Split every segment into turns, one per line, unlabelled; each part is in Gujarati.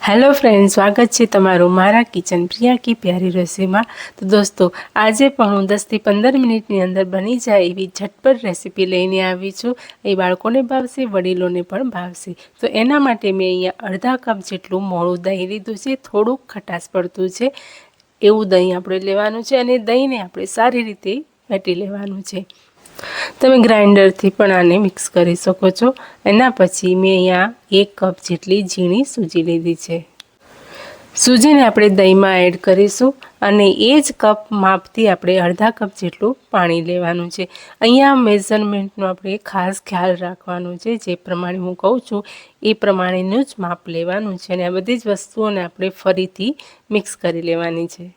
हेलो फ्रेंड्स, स्वागत है तमारू मारा किचन प्रिया की प्यारी रेसिपी में। तो दोस्तों, आज पण हूँ 10 થી 15 मिनिटनी अंदर बनी जाए एवी झटपट रेसिपी लईने आवी छूं। ए बाळकोने भावशे, वडीलोने पण भावशे। तो एना माटे मैं अहींया अर्धा कप जेटलुं मोळुं दહીં લીધું છે। થોડુંક ખટાશ પડતું છે એવું દહીં આપણે લેવાનું છે અને દહીંને આપણે સારી રીતે ફેટી લેવાનું છે। તમે ગ્રાઇન્ડરથી પણ આને મિક્સ કરી શકો છો। એના પછી મેં અહીંયા 1 કપ જેટલી ઝીણી સૂજી લીધી છે। સૂજીને આપણે દહીંમાં એડ કરીશું અને એ જ કપ માપથી આપણે અડધા કપ જેટલું પાણી લેવાનું છે। અહીંયા મેઝરમેન્ટનો આપણે ખાસ ખ્યાલ રાખવાનો છે। જે પ્રમાણે હું કહું છું એ પ્રમાણેનું જ માપ લેવાનું છે અને આ બધી જ વસ્તુઓને આપણે ફરીથી મિક્સ કરી લેવાની છે।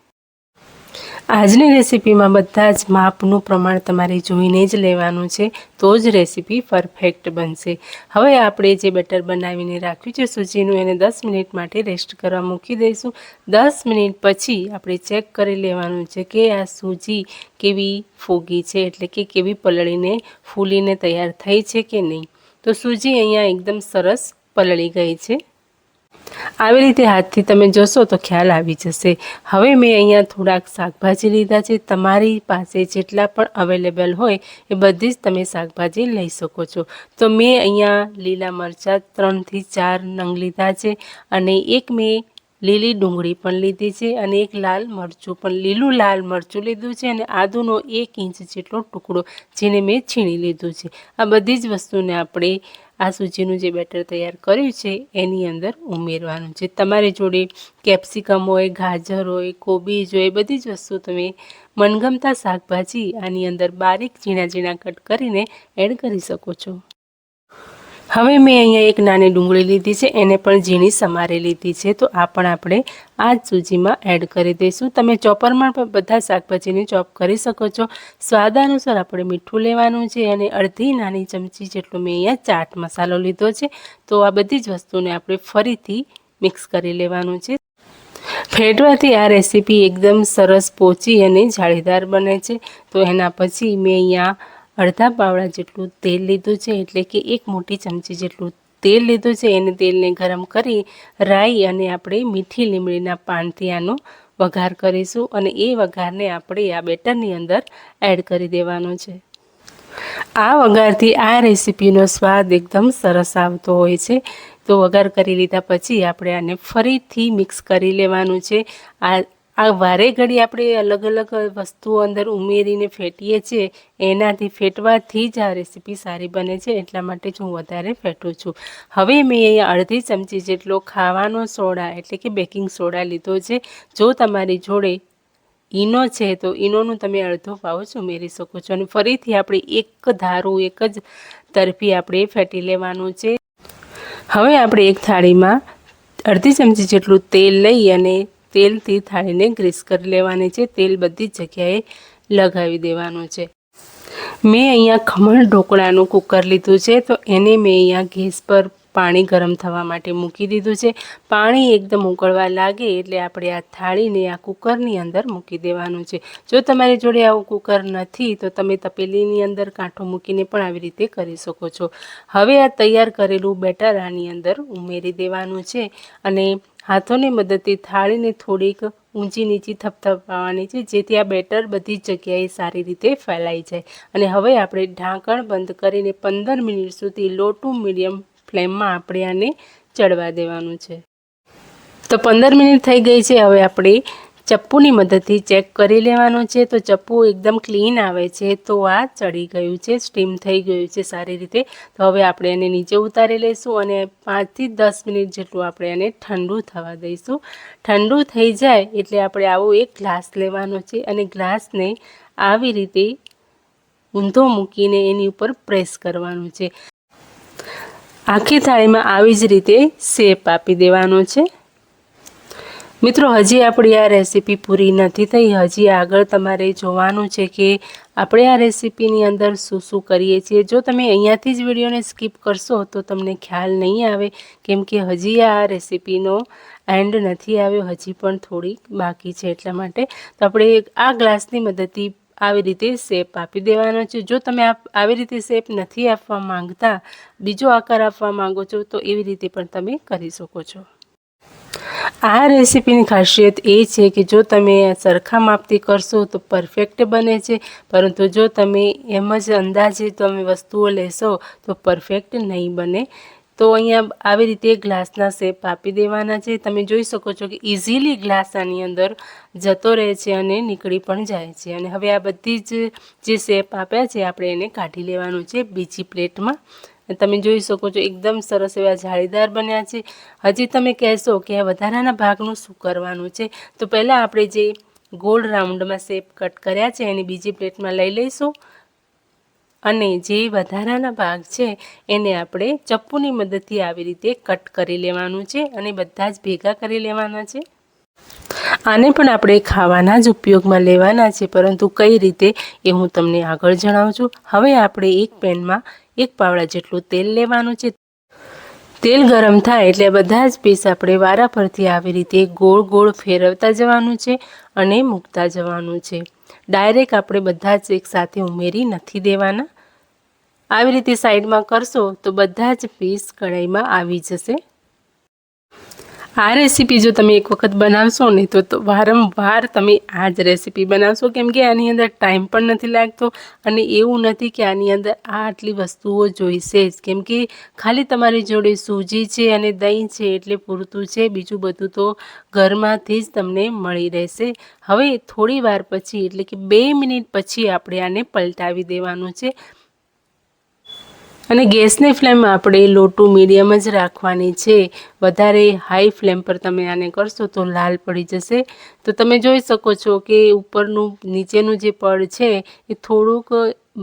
આજની રેસીપીમાં બધા જ માપનું પ્રમાણ તમારે જોઈને જ લેવાનું છે, તો જ રેસીપી પરફેક્ટ બનશે। હવે આપણે જે બેટર બનાવીને રાખ્યું છે સૂજીનું, એને 10 મિનિટ માટે રેસ્ટ કરવા મૂકી દઈશું। 10 મિનિટ પછી આપણે ચેક કરી લેવાનું છે કે આ સૂજી કેવી ફૂગી છે, એટલે કે કેવી પલળીને ફૂલીને તૈયાર થઈ છે કે નહીં। તો સૂજી અહીંયા એકદમ સરસ પલળી ગઈ છે। આવી રીતે હાથથી તમે જોશો તો ખ્યાલ આવી જશે। હવે મેં અહીંયા થોડાક શાકભાજી લીધા છે। તમારી પાસે જેટલા પણ અવેલેબલ હોય એ બધી જ તમે શાકભાજી લઈ શકો છો। તો મેં અહીંયા લીલા મરચાં 3 થી 4 નંગ લીધા છે અને એક મેં લીલી ડુંગળી પણ લીધી છે અને એક લાલ મરચું પણ લીલું લાલ મરચું લીધું છે અને આદુનો 1 ઇંચ જેટલો ટુકડો જેને મેં છીણી લીધું છે। આ બધી જ વસ્તુને આપણે આ સૂજીનું જે બેટર તૈયાર કર્યું છે એની અંદર ઉમેરવાનું છે। તમારી જોડે કેપ્સિકમ હોય, ગાજર હોય, કોબીજ હોય, બધી જ વસ્તુ તમે મનગમતા શાકભાજી આની અંદર બારીક ઝીણા ઝીણા કટ કરીને એડ કરી શકો છો। હવે મેં અહીંયા એક નાની ડુંગળી લીધી છે, એને પણ ઝીણી સમારી લીધી છે। તો આ પણ આપણે આ જ સૂજીમાં એડ કરી દઈશું। તમે ચોપરમાં પણ બધા શાકભાજીને ચોપ કરી શકો છો। સ્વાદ અનુસાર આપણે મીઠું લેવાનું છે અને અડધી નાની ચમચી જેટલો મેં અહીંયા ચાટ મસાલો લીધો છે। તો આ બધી જ વસ્તુને આપણે ફરીથી મિક્સ કરી લેવાનું છે। ફેટવાથી આ રેસીપી એકદમ સરસ પોચી અને જાળીદાર બને છે। તો એના પછી મેં અહીંયા અડધા પાવડા જેટલું તેલ લીધું છે, એટલે કે 1 મોટી ચમચી જેટલું તેલ લીધું છે। એને તેલને ગરમ કરી રાઈ અને આપણે મીઠી લીમડીના પાનથી આનો વઘાર કરીશું અને એ વઘારને આપણે આ બેટરની અંદર એડ કરી દેવાનો છે। આ વઘારથી આ રેસીપીનો સ્વાદ એકદમ સરસ આવતો હોય છે। તો વઘાર કરી લીધા પછી આપણે આને ફરીથી મિક્સ કરી લેવાનું છે। આ વારે ઘડી આપણે અલગ અલગ વસ્તુઓ અંદર ઉમેરીને ફેટીએ છીએ, એનાથી ફેટવાથી જ આ રેસીપી સારી બને છે, એટલા માટે જ હું વધારે ફેટું છું। હવે મેં અહીંયા અડધી ચમચી જેટલો ખાવાનો સોડા એટલે કે બેકિંગ સોડા લીધો છે। જો તમારી જોડે ઈનો છે તો ઈનોનું તમે અડધો પાઉચ ઉમેરી શકો છો અને ફરીથી આપણે એક ધારું એક જ તરફી આપણે ફેટી લેવાનું છે। હવે આપણે એક થાળીમાં અડધી ચમચી જેટલું તેલ લઈ અને તેલથી થાળીને ગ્રીસ કરી લેવાની છે। તેલ બધી જ જગ્યાએ લગાવી દેવાનું છે। મેં અહીંયા ખમણ ઢોકળાનું કુકર લીધું છે, તો એને મેં અહીંયા ગેસ પર પાણી ગરમ થવા માટે મૂકી દીધું છે। પાણી એકદમ ઉકળવા લાગે એટલે આપણે આ થાળીને આ કુકરની અંદર મૂકી દેવાનું છે। જો તમારી જોડે આવું કુકર નથી તો તમે તપેલીની અંદર કાંઠો મૂકીને પણ આવી રીતે કરી શકો છો। હવે આ તૈયાર કરેલું બેટર આની અંદર ઉમેરી દેવાનું છે અને હાથોની મદદથી થાળીને થોડીક ઊંચી નીચી થપથપાવવાની છે, જેથી આ બેટર બધી જ જગ્યાએ સારી રીતે ફેલાઈ જાય। અને હવે આપણે ઢાંકણ બંધ કરીને 15 મિનિટ સુધી લો ટુ મીડિયમ ફ્લેમમાં આપણે આને ચડવા દેવાનું છે। તો 15 મિનિટ થઈ ગઈ છે। હવે આપણે ચપ્પુની મદદથી ચેક કરી લેવાનું છે। તો ચપ્પુ એકદમ ક્લીન આવે છે, તો આ ચડી ગયું છે, સ્ટીમ થઈ ગયું છે સારી રીતે। તો હવે આપણે એને નીચે ઉતારી લઈશું અને 5 થી 10 મિનિટ જેટલું આપણે એને ઠંડુ થવા દઈશું। ઠંડુ થઈ જાય એટલે આપણે આવો એક ગ્લાસ લેવાનો છે અને ગ્લાસને આવી રીતે ઊંધો મૂકીને એની ઉપર પ્રેસ કરવાનું છે। આખી થાળીમાં આવી જ રીતે શેપ આપી દેવાનો છે। મિત્રો, હજી આપણી આ રેસીપી પૂરી નથી થઈ। હજી આગળ તમારે જોવાનું છે કે આપણે આ રેસીપીની અંદર શું શું કરીએ છીએ। જો તમે અહીંયાથી જ વિડીયોને સ્કીપ કરશો તો તમને ખ્યાલ નહીં આવે, કેમ કે હજી આ રેસીપીનો એન્ડ નથી આવ્યો, હજી પણ થોડીક બાકી છે, એટલા માટે। તો આપણે આ ગ્લાસની મદદથી આવી રીતે શેપ આપી દેવાનો છે। જો તમે આવી રીતે શેપ નથી આપવા માંગતા, બીજો આકાર આપવા માંગો છો, તો એવી રીતે પણ તમે કરી શકો છો। આ રેસીપીની ખાસિયત એ છે કે જો તમે સરખા માપથી કરશો તો પરફેક્ટ બને છે, પરંતુ જો તમે એમ જ અંદાજે તમે વસ્તુઓ લેશો તો પરફેક્ટ નહીં બને. તો અહીંયા આવી રીતે ગ્લાસના શેપ આપી દેવાના છે. તમે જોઈ શકો છો કે ઇઝીલી ગ્લાસ આની અંદર જતો રહે છે અને નીકળી પણ જાય છે. અને હવે આ બધી જ જે શેપ આપ્યા છે આપણે એને કાઢી લેવાનું છે બીજી પ્લેટમાં. તમે જોઈ શકો છો એકદમ સરસ એવા જાળીદાર બન્યા છે. હજી તમે કહેશો કે આ વધારાના ભાગનું શું કરવાનું છે, તો પહેલાં આપણે જે ગોળ રાઉન્ડમાં શેપ કટ કર્યા છે એને બીજી પ્લેટમાં લઈ લઈશું અને જે વધારાના ભાગ છે એને આપણે ચપ્પુની મદદથી આવી રીતે કટ કરી લેવાનું છે અને બધા જ ભેગા કરી લેવાના છે. આને પણ આપણે ખાવાના જ ઉપયોગમાં લેવાના છે, પરંતુ કઈ રીતે એ હું તમને આગળ જણાવું છું. હવે આપણે એક પેનમાં 1 પાવડા જેટલું તેલ લેવાનું છે. તેલ ગરમ થાય એટલે બધા જ પીસ આપણે વારા પરથી આવી રીતે ગોળ ગોળ ફેરવતા જવાનું છે અને મૂકતા જવાનું છે. ડાયરેક્ટ આપણે બધા જ એકસાથે ઉમેરી નથી દેવાના. આવી રીતે સાઈડમાં કરશો તો બધા જ પીસ કઢાઈમાં આવી જશે. આ રેસીપી જો તમે એક વખત બનાવશો ને તો વારંવાર તમે આ જ રેસીપી બનાવશો, કેમ કે આની અંદર ટાઈમ પણ નથી લાગતો અને એવું નથી કે આની અંદર આટલી વસ્તુઓ જોઈશે જ, કેમ કે ખાલી તમારી જોડે સૂજી છે અને દહીં છે એટલે પૂરતું છે. બીજું બધું તો ઘરમાંથી જ તમને મળી રહેશે. હવે થોડી વાર પછી એટલે કે 2 મિનિટ પછી આપણે આને પલટાવી દેવાનું છે અને ગેસની ફ્લેમ આપણે લો ટુ મીડિયમ જ રાખવાની છે. વધારે હાઈ ફ્લેમ પર તમે આને કરશો તો લાલ પડી જશે. તો તમે જોઈ શકો છો કે ઉપરનું નીચેનું જે પડ છે એ થોડુંક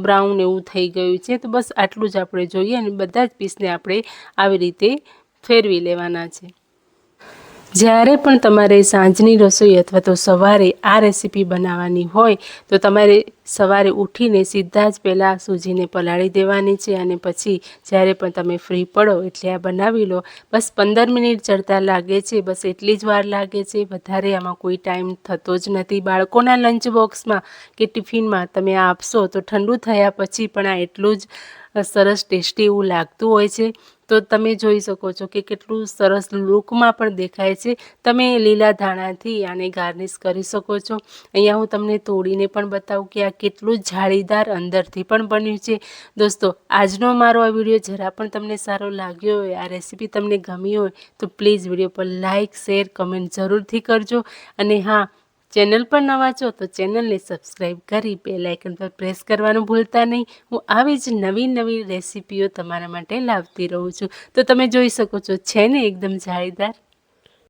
બ્રાઉન એવું થઈ ગયું છે. તો બસ આટલું જ આપણે જોઈએ અને બધા જ પીસને આપણે આવી રીતે ફેરવી લેવાના છે. જ્યારે પણ તમારે સાંજની રસોઈ અથવા તો સવારે આ રેસીપી બનાવવાની હોય તો તમારે સવારે ઉઠીને સીધા જ પહેલાં સૂજીને પલાળી દેવાની છે અને પછી જ્યારે પણ તમે ફ્રી પડો એટલે આ બનાવી લો. બસ 15 મિનિટ ચડતા લાગે છે, બસ એટલી જ વાર લાગે છે. વધારે આમાં કોઈ ટાઈમ થતો જ નથી. બાળકોના લંચ બોક્સમાં કે ટિફિનમાં તમે આ આપશો તો ઠંડુ થયા પછી પણ આ એટલું જ સરસ ટેસ્ટી એવું લાગતું હોય છે. તો તમે જોઈ શકો છો કે કેટલું સરસ લુકમાં પણ દેખાય છે. તમે લીલા ધાણાથી આને ગાર્નિશ કરી શકો છો. અહીંયા હું તમને તોડીને પણ બતાવું કે આ કેટલું જાળીદાર અંદરથી પણ બન્યું છે. દોસ્તો, આજનો મારો આ વિડીયો જરા પણ તમને સારો લાગ્યો હોય, આ રેસીપી તમને ગમી હોય તો પ્લીઝ વિડીયો પર લાઇક, શેર, કમેન્ટ જરૂરથી કરજો. અને હા, ચેનલ પર નવા છો તો ચેનલને સબસ્ક્રાઈબ કરી બેલ આઇકન પર પ્રેસ કરવાનું ભૂલતા નહીં. હું આવી જ નવી રેસીપીઓ તમારા માટે લાવતી રહું છું. તો તમે જોઈ શકો છો છે ને એકદમ જાળીદાર.